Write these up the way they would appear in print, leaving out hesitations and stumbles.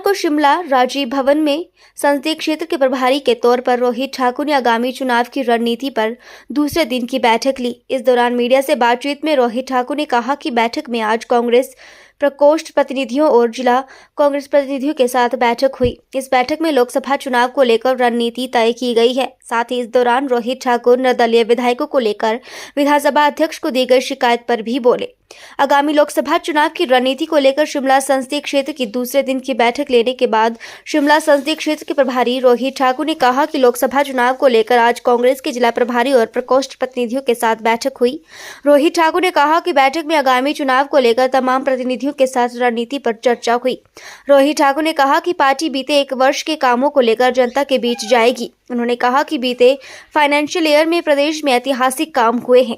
को शिमला राजीव भवन में संसदीय क्षेत्र के प्रभारी के तौर पर रोहित ठाकुर ने आगामी चुनाव की रणनीति पर दूसरे दिन की बैठक ली। इस दौरान मीडिया से बातचीत में रोहित ठाकुर ने कहा कि बैठक में आज कांग्रेस प्रकोष्ठ प्रतिनिधियों और जिला कांग्रेस प्रतिनिधियों के साथ बैठक हुई। इस बैठक में लोकसभा चुनाव को लेकर रणनीति तय की गई है। साथ ही इस दौरान रोहित ठाकुर निर्दलीय विधायकों को लेकर विधानसभा अध्यक्ष को दी गई शिकायत पर भी बोले। आगामी लोकसभा चुनाव की रणनीति को लेकर शिमला संसदीय क्षेत्र की दूसरे दिन की बैठक लेने के बाद शिमला संसदीय क्षेत्र के प्रभारी रोहित ठाकुर ने कहा कि लोकसभा चुनाव को लेकर आज कांग्रेस के जिला प्रभारी और प्रकोष्ठ प्रतिनिधियों के साथ बैठक हुई। रोहित ठाकुर ने कहा कि बैठक में आगामी चुनाव को लेकर तमाम प्रतिनिधियों के साथ रणनीति पर चर्चा हुई। रोहित ठाकुर ने कहा कि पार्टी बीते 1 वर्ष के कामों को लेकर जनता के बीच जाएगी। उन्होंने कहा कि बीते फाइनेंशियल ईयर में प्रदेश में ऐतिहासिक काम हुए हैं।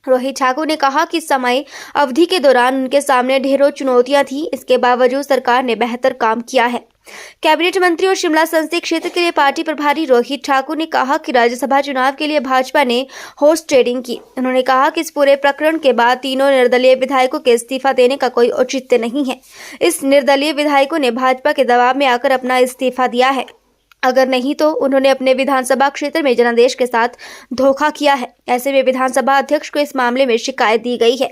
रोहित ठाकुर ने कहा कि समय अवधि के दौरान उनके सामने ढेरों चुनौतियां थी, इसके बावजूद सरकार ने बेहतर काम किया है। कैबिनेट मंत्री और शिमला संसदीय क्षेत्र के लिए पार्टी प्रभारी रोहित ठाकुर ने कहा कि राज्यसभा चुनाव के लिए भाजपा ने हॉर्स ट्रेडिंग की। उन्होंने कहा कि इस पूरे प्रकरण के बाद तीनों निर्दलीय विधायकों के इस्तीफा देने का कोई औचित्य नहीं है। इस निर्दलीय विधायकों ने भाजपा के दबाव में आकर अपना इस्तीफा दिया है, अगर नहीं तो उन्होंने अपने विधानसभा क्षेत्र में जनादेश के साथ धोखा किया है। ऐसे में विधानसभा अध्यक्ष को इस मामले में शिकायत दी गई है।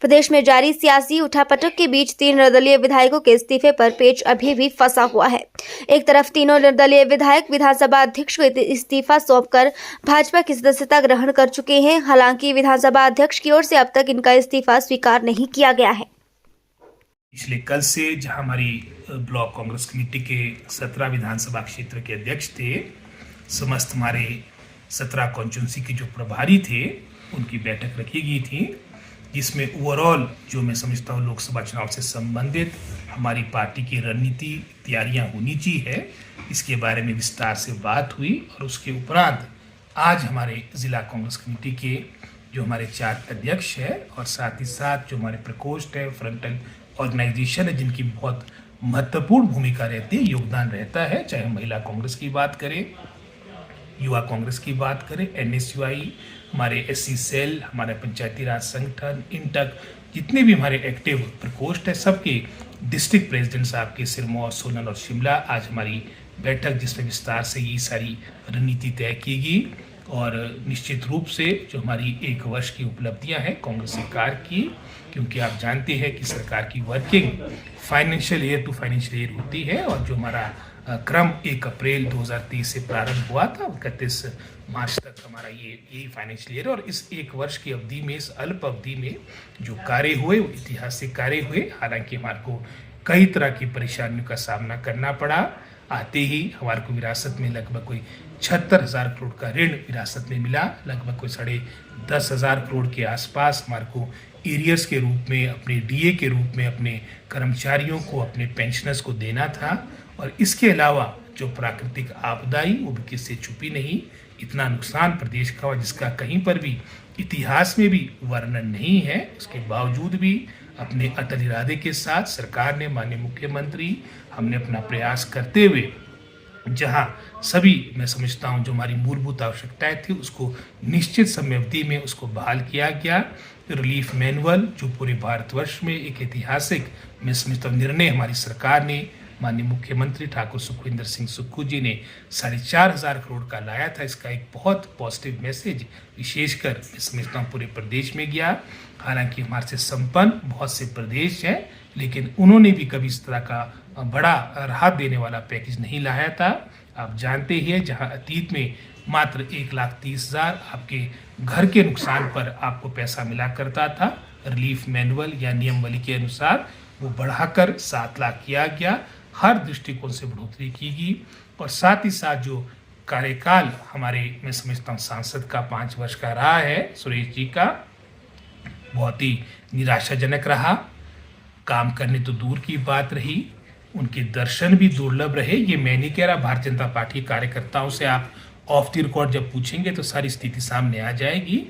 प्रदेश में जारी सियासी उठापटक के बीच 3 निर्दलीय विधायकों के इस्तीफे पर पेच अभी भी फंसा हुआ है। एक तरफ तीनों निर्दलीय विधायक विधानसभा अध्यक्ष को इस्तीफा सौंपकर भाजपा की सदस्यता ग्रहण कर चुके हैं। हालांकि विधानसभा अध्यक्ष की ओर से अब तक इनका इस्तीफा स्वीकार नहीं किया गया है। पिछले कल से जहां हमारी ब्लॉक कांग्रेस कमेटी के 17 विधानसभा क्षेत्र के अध्यक्ष थे, समस्त हमारे 17 कॉन्स्टिट्यूंसी के जो प्रभारी थे उनकी बैठक रखी गई थी, जिसमें ओवरऑल जो मैं समझता हूँ लोकसभा चुनाव से संबंधित हमारी पार्टी की रणनीति तैयारियां होनी चाहिए, इसके बारे में विस्तार से बात हुई। और उसके उपरांत आज हमारे जिला कांग्रेस कमेटी के जो हमारे 4 अध्यक्ष हैं और साथ ही साथ जो हमारे प्रकोष्ठ है, फ्रंटल ऑर्गेनाइजेशन है, जिनकी बहुत महत्वपूर्ण भूमिका रहती है, योगदान रहता है, चाहे हम महिला कांग्रेस की बात करें, युवा कांग्रेस की बात करें, एनएसयूआई, हमारे एससी सेल, हमारे पंचायती राज संगठन, इंटक, जितने भी हमारे एक्टिव प्रकोष्ठ है, सबके डिस्ट्रिक्ट प्रेसिडेंट साहब के सिरमौर, सोलन और शिमला आज हमारी बैठक, जिसमें विस्तार से ये सारी रणनीति तय की गई। और निश्चित रूप से जो हमारी 1 वर्ष की उपलब्धियां हैं कांग्रेस सरकार की, क्योंकि आप जानते हैं कि सरकार की working financial year to financial year होती है, और जो हमारा क्रम 1 अप्रैल 2023 से प्रारंभ हुआ था, 31 मार्च तक हमारा यही फाइनेंशियल ईयर। और इस 1 वर्ष की अवधि में, इस अल्प अवधि में जो कार्य हुए वो ऐतिहासिक कार्य हुए। हालांकि हमारे को कई तरह की परेशानियों का सामना करना पड़ा। आते ही हमारे को विरासत में लगभग कोई 76,000 करोड़ का ऋण विरासत में मिला, लगभग कोई 10,500 करोड़ के आसपास हमारे को एरियर्स के रूप में, अपने डीए के रूप में अपने कर्मचारियों को, अपने पेंशनर्स को देना था। और इसके अलावा जो प्राकृतिक आपदाई वो भी किससे छुपी नहीं, इतना नुकसान प्रदेश का हुआ जिसका कहीं पर भी इतिहास में भी वर्णन नहीं है। उसके बावजूद भी अपने अटल इरादे के साथ सरकार ने, माननीय मुख्यमंत्री, हमने अपना प्रयास करते हुए जहां सभी, मैं समझता हूं, जो हमारी मूलभूत आवश्यकताएं थी उसको निश्चित समय अवधि में उसको बहाल किया गया। रिलीफ मैनुअल जो पूरे भारतवर्ष में एक ऐतिहासिक, मैं समझता हूं, निर्णय हमारी सरकार ने, माननीय मुख्यमंत्री ठाकुर सुखविंदर सिंह सुक्खू जी ने 4,500 करोड़ का लाया था। इसका एक बहुत पॉजिटिव मैसेज विशेषकर मैं समझता हूँ पूरे प्रदेश में गया। हालांकि हमारे से संपन्न बहुत से प्रदेश हैं, लेकिन उन्होंने भी कभी इस तरह का बड़ा राहत देने वाला पैकेज नहीं लाया था। आप जानते ही हैं, जहां अतीत में मात्र 1,30,000 आपके घर के नुकसान पर आपको पैसा मिला करता था, रिलीफ मैनुअल या नियमावली के अनुसार वो बढ़ाकर 7 लाख किया गया। हर दृष्टिकोण से बढ़ोतरी की गई। और साथ ही साथ जो कार्यकाल हमारे, मैं समझता हूँ, सांसद का 5 वर्ष का रहा है सुरेश जी का, बहुत ही निराशाजनक रहा। काम करने तो दूर की बात रही, उनके दर्शन भी दुर्लभ रहे। ये मैं नहीं कह रहा, भारतीय जनता पार्टी के कार्यकर्ताओं से आप ऑफ द रिकॉर्ड जब पूछेंगे तो सारी स्थिति सामने आ जाएगी।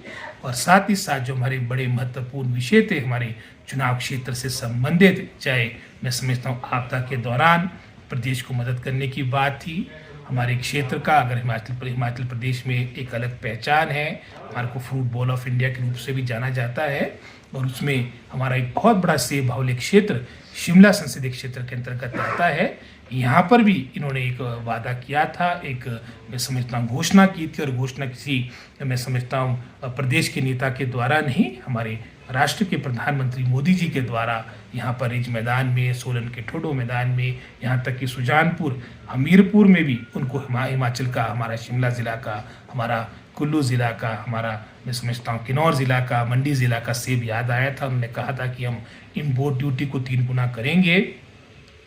और साथ ही साथ जो हमारे बड़े महत्वपूर्ण विषय थे हमारे चुनाव क्षेत्र से संबंधित, चाहे मैं समझता हूँ आपदा के दौरान प्रदेश को मदद करने की बात थी, हमारे क्षेत्र का अगर हिमाचल प्रदेश में एक अलग पहचान है, हमारे को फ्रूट बॉल ऑफ इंडिया के रूप से भी जाना जाता है, और उसमें हमारा एक बहुत बड़ा सेब बाहुल्य क्षेत्र शिमला संसदीय क्षेत्र के अंतर्गत आता है। यहाँ पर भी इन्होंने एक वादा किया था, एक मैं समझता हूँ घोषणा की थी, और घोषणा किसी मैं समझता हूँ प्रदेश के नेता के द्वारा नहीं, हमारे राष्ट्र के प्रधानमंत्री मोदी जी के द्वारा यहाँ पर रिज मैदान में, सोलन के ठोडो मैदान में, यहाँ तक कि सुजानपुर, हमीरपुर में भी उनको हिमाचल का, हमारा शिमला ज़िला का, हमारा कुल्लू ज़िला का, हमारा मैं समझता हूँ किन्नौर ज़िला का, मंडी ज़िला का सेब याद आया था। उन्होंने कहा था कि हम इम्पोर्ट ड्यूटी को 3 गुना करेंगे,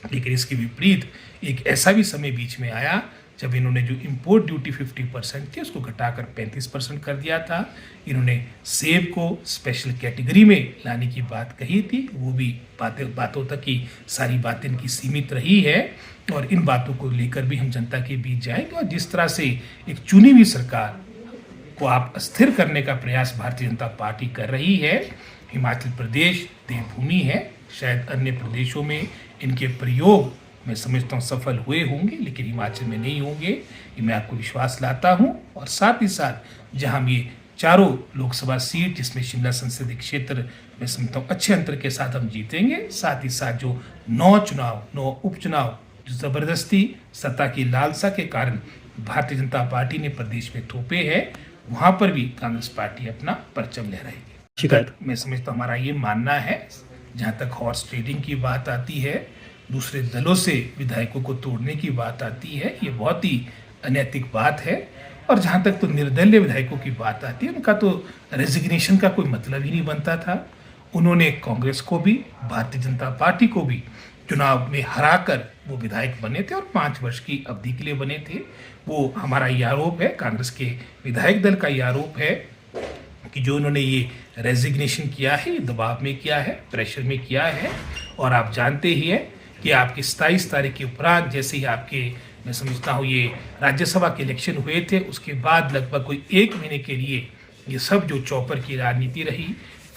लेकिन इसके विपरीत एक ऐसा भी समय बीच में आया जब इन्होंने जो इम्पोर्ट ड्यूटी 50% थी उसको घटाकर 35% कर दिया था। इन्होंने सेब को स्पेशल कैटेगरी में लाने की बात कही थी, वो भी बातों तक ही सारी बातें इनकी सीमित रही है, और इन बातों को लेकर भी हम जनता के बीच जाएंगे। और जिस तरह से एक चुनी हुई सरकार को आप अस्थिर करने का प्रयास भारतीय जनता पार्टी कर रही है, हिमाचल प्रदेश देवभूमि है, शायद अन्य प्रदेशों में इनके प्रयोग मैं समझता हूँ सफल हुए होंगे, लेकिन हिमाचल में नहीं होंगे, ये मैं आपको विश्वास लाता हूँ। और साथ ही साथ जहाँ हम ये चारों लोकसभा सीट, जिसमें शिमला संसदीय क्षेत्र मैं समझता हूँ अच्छे अंतर के साथ हम जीतेंगे, साथ ही साथ जो 9 उपचुनाव जो ज़बरदस्ती सत्ता की लालसा के कारण भारतीय जनता पार्टी ने प्रदेश में थोपे हैं, वहाँ पर भी कांग्रेस पार्टी अपना परचम लहराएगी। शिकायत मैं समझता हूँ हमारा ये मानना है, जहाँ तक हॉर्स ट्रेडिंग की बात आती है, दूसरे दलों से विधायकों को तोड़ने की बात आती है, ये बहुत ही अनैतिक बात है। और जहाँ तक तो निर्दलीय विधायकों की बात आती है, उनका तो रेजिग्नेशन का कोई मतलब ही नहीं बनता था। उन्होंने कांग्रेस को भी, भारतीय जनता पार्टी को भी चुनाव में हराकर वो विधायक बने थे, और 5 वर्ष की अवधि के लिए बने थे। वो हमारा ये आरोप है, कांग्रेस के विधायक दल का ये आरोप है कि जो उन्होंने ये रेजिग्नेशन किया है, ये दबाव में किया है, प्रेशर में किया है। और आप जानते ही हैं कि आपके 27 तारीख के उपरांत जैसे ही आपके मैं समझता हूँ ये राज्यसभा के इलेक्शन हुए थे, उसके बाद लगभग कोई 1 महीने के लिए ये सब जो चौपर की राजनीति रही,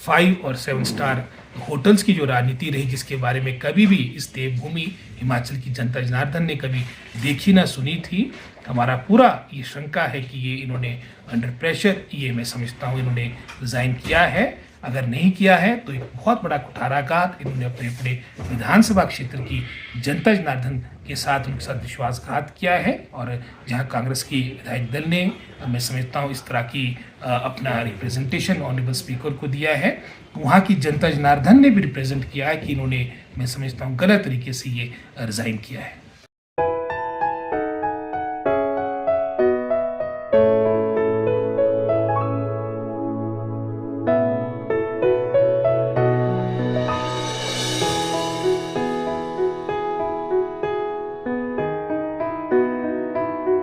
5 और 7 स्टार होटल्स की जो राजनीति रही, जिसके बारे में कभी भी इस देवभूमि हिमाचल की जनता जनार्दन ने कभी देखी ना सुनी थी, हमारा पूरा ये शंका है कि ये इन्होंने अंडर प्रेशर, ये मैं समझता हूँ इन्होंने रिज़ाइन किया है। अगर नहीं किया है तो एक बहुत बड़ा कुठाराघात इन्होंने अपने अपने विधानसभा क्षेत्र की जनता जनार्दन के साथ उनके साथ विश्वासघात किया है। और जहां कांग्रेस की विधायक दल ने मैं समझता हूं इस तरह की अपना रिप्रेजेंटेशन ऑनरेबल स्पीकर को दिया है, वहां की जनता जनार्दन ने भी रिप्रेजेंट किया है कि इन्होंने मैं समझता हूं गलत तरीके से ये रिज़ाइन किया है।